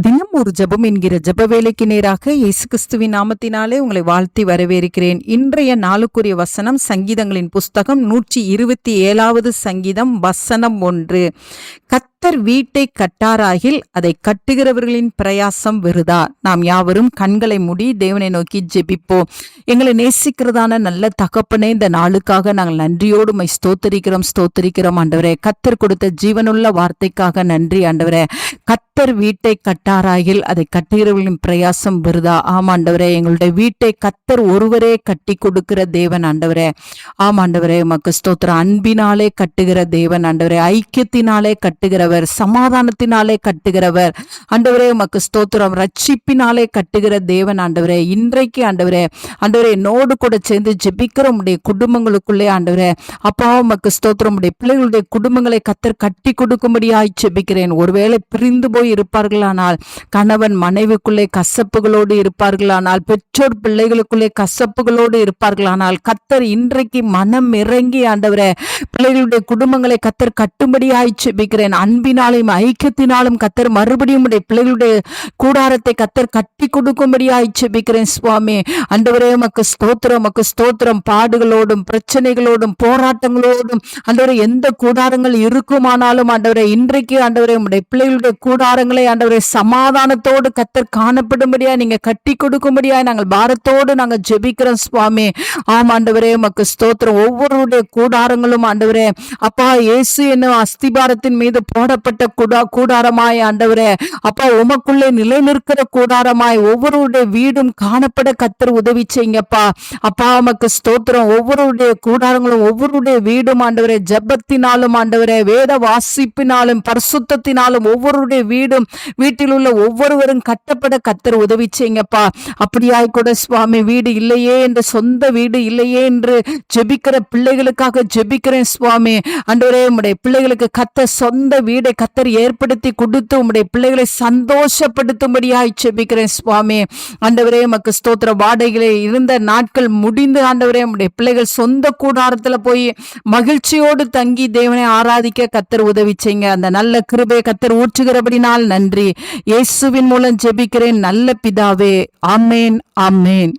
தினம் ஒரு ஜெபம் என்கிற ஜெப வேலைக்கு நேராக இயேசு கிறிஸ்துவின் நாமத்தினாலே உங்களை வாழ்த்தி வரவேற்கிறேன். இன்றைய நாளுக்குரிய வசனம் சங்கீதங்களின் புஸ்தகம் 127வது சங்கீதம் வசனம் 1. கர்த்தர் வீட்டை கட்டாராகில் அதை கட்டுகிறவர்களின் பிரயாசம் விருதா. நாம் யாவரும் கண்களை மூடி தேவனை நோக்கி ஜெபிப்போம். எங்களை நேசிக்கிறதான நல்ல தகப்பனே, இந்த நாளுக்காக நாங்கள் நன்றியோடு ஸ்தோத்தரிக்கிறோம் ஆண்டவரே. கர்த்தர் கொடுத்த ஜீவனுள்ள வார்த்தைக்காக நன்றி ஆண்டவரே. கர்த்தர் வீட்டை கட்டாராகில் அதை கட்டுகிறவர்களின் பிரயாசம் விருதா. ஆமாண்டவரே, எங்களுடைய வீட்டை கர்த்தர் ஒருவரே கட்டி கொடுக்கிற தேவன் ஆண்டவரே. ஆமாண்டவரே, உமக்கு ஸ்தோத்திரம். அன்பினாலே கட்டுகிற தேவன் ஆண்டவரே, ஐக்கியத்தினாலே கட்டுகிறவர், சமாதானத்தினாலே கட்டுகிறவர் ஆண்டவரே. உமக்கு ஸ்தோத்திரம். ரட்சிப்பினாலே கட்டுகிற தேவன் ஆண்டவரே. இன்றைக்கு ஆண்டவரே என்னோடு கூட சேர்ந்து ஜெபிக்கிற உடைய குடும்பங்களுக்குள்ளே ஆண்டவரே அப்பா உமக்கு ஸ்தோத்திரம். உடைய பிள்ளைகளுடைய குடும்பங்களை கர்த்தர் கட்டி கொடுக்கும்படியாய் ஜெபிக்கிறேன். ஒருவேளை பிரிந்து போய் இருப்பார்களானால், கணவன் மனைவிக்குள்ளே கசப்புகளோடு இருப்பார்களானால், பெற்றோர் பிள்ளைகளுக்குள்ளே கசப்புகளோடு இருப்பார்களானால், கர்த்தர் இன்றைக்கு மனம் இறங்கி ஆண்டவரே பிள்ளைகளுடைய குடும்பங்களை கர்த்தர் கட்டும்படியாய் ஜெபிக்கிறேன். அன்பினாலும் ஐக்கியத்தினாலும் கர்த்தர் மறுபடியும் உடைய பிள்ளைகளுடைய கூடாரத்தை கர்த்தர் கட்டி கொடுக்கும்படியாய் ஜெபிக்கிறேன் சுவாமி. ஆண்டவரே உமக்கு ஸ்தோத்திரம். பாடுகளோடும் பிரச்சனைகளோடும் போராட்டங்களோடும் ஆண்டவரே எந்த கூடாரங்கள் இருக்குமானாலும் ஆண்டவரே இன்றைக்கு ஆண்டவரே உடைய பிள்ளைகளுடைய கூடாரங்களை ஆண்டவரே சமாதானத்தோடு கர்த்தர் காணப்படும்படியா நீங்க கட்டி கொடுக்கும்படியா நாங்கள் பாரத்தோடு நாங்கள் ஜெபிக்கிறோம் சுவாமி. ஆம் ஆண்டவரே உமக்கு ஸ்தோத்திரம். ஒவ்வொருடைய கூடாரங்களும் ஆண்டவரே அப்பா இயேசு என்னும் அஸ்திபாரத்தின் மீது போடப்பட்ட கூடாரமாய் ஆண்டவரே அப்பா உமக்குள்ளே நிலை நிற்கிற கூடாரமாய் ஒவ்வொருடைய வீடும் காணப்பட கர்த்தர் உதவி செய்யுங்கப்பா. அப்பா உமக்கு ஸ்தோத்திரம். ஒவ்வொருடைய கூடாரங்களும் ஒவ்வொருடைய வீடும் ஆண்டவரே ஜெபத்தினாலும் ஆண்டவரே வேத வாசிப்பினாலும் பரிசுத்தத்தினாலும் ஒவ்வொருடைய வீட்டில் உள்ள ஒவ்வொருவரும் கட்டப்பட கர்த்தர் உதவி செய்யுங்கப்பா. அப்படியாய் கூட சுவாமி, வீடு இல்லையே என்று, சொந்த வீடு இல்லையே என்று ஜெபிக்கிற பிள்ளைகளுக்காக ஜெபிக்கிறேன் சுவாமி. ஆண்டவரே உம்முடைய பிள்ளைகளுக்கு கர்த்தர் சொந்த வீடை கர்த்தர் ஏற்படுத்தி கொடுத்து உம்முடைய பிள்ளைகளை சந்தோஷப்படுத்தும்படியாய் ஜெபிக்கிறேன் சுவாமி. ஆண்டவரே உமக்கு ஸ்தோத்திரம். வாடகையிலே இருந்த நாட்கள் முடிந்து ஆண்டவரே உம்முடைய பிள்ளைகள் சொந்த கூடாரத்துல போய் மகிழ்ச்சியோடு தங்கி தேவனை ஆராதிக்க கர்த்தர் உதவி செய்யுங்க. அந்த நல்ல கிருபையை கர்த்தர் ஊற்றுகிறபடினால் நன்றி. இயேசுவின் மூலம் ஜெபிக்கிறேன் நல்ல பிதாவே. ஆமேன்.